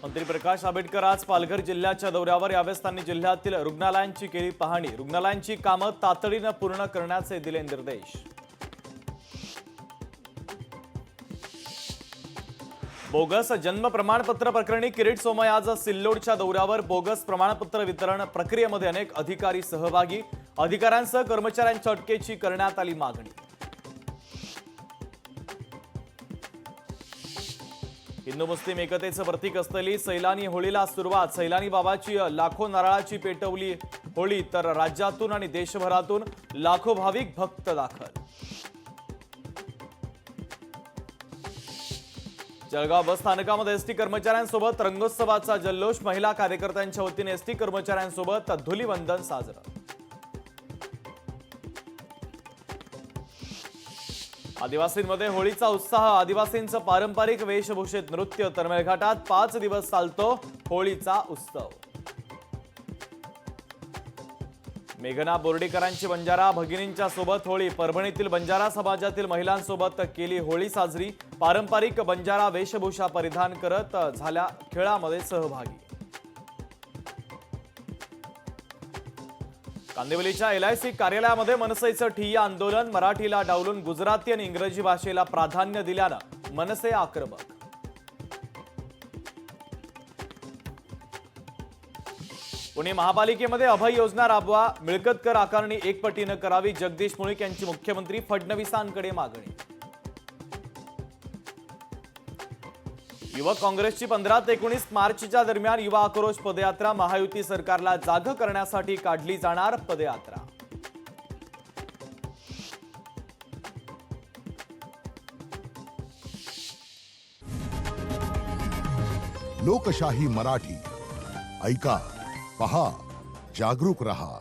मंत्री प्रकाश आंबेडकर आज पालघर जिल्ह्याच्या दौऱ्यावर यावेळेस त्यांनी जिल्ह्यातील रुग्णालयांची केली पाहणी। रुग्णालयांची कामं तातडीने पूर्ण करण्याचे दिले निर्देश। बोगस जन्म प्रमाणपत्र प्रकरणी किरीट सोमय आज सिल्लोडच्या दौऱ्यावर। बोगस प्रमाणपत्र वितरण प्रक्रियेमध्ये अनेक अधिकारी सहभागी। अधिकाऱ्यांसह कर्मचाऱ्यांच्या अटकेची करण्यात आली मागणी। हिंदू मुस्लिम एकतेचं प्रतीक असलेली सैलानी होळीला सुरुवात। सैलानी बाबाची लाखो नारळाची पेटवली होळी, तर राज्यातून आणि देशभरातून लाखो भाविक भक्त दाखल। जळगाव बस स्थानकामध्ये एसटी कर्मचाऱ्यांसोबत रंगोत्सवाचा जल्लोष। महिला कार्यकर्त्यांच्या वतीने एसटी कर्मचाऱ्यांसोबत धुलीवंदन साजरं। आदिवासींमध्ये होळीचा उत्साह। आदिवासींचं पारंपरिक वेशभूषेत नृत्य। तर मेळघाटात 5 दिवस चालतो होळीचा उत्सव। मेघना बोर्डीकरांची बंजारा भगिनींच्या सोबत होळी। परभणीतील बंजारा समाजातील महिलांसोबत केली होळी साजरी। पारंपरिक बंजारा वेशभूषा परिधान करत झाल्या खेळामध्ये सहभागी। कांदिवलीच्या LIC कार्यालयामध्ये मनसेचं ठिय्या आंदोलन। मराठीला डावलून गुजराती आणि इंग्रजी भाषेला प्राधान्य दिल्यानं मनसे आक्रमक। पुणे महापालिकेमध्ये अभय योजना राबवा। मिळकत कर आकारणी 1 पटीनं करावी। जगदीश मुळीक यांची मुख्यमंत्री फडणवीसांकडे मागणी। युवक काँग्रेसची 15 ते 19 मार्चच्या दरम्यान युवा आक्रोश पदयात्रा। महायुती सरकारला जागं करण्यासाठी काढली जाणार पदयात्रा। लोकशाही मराठी ऐका, पहा, जागरूक रहा।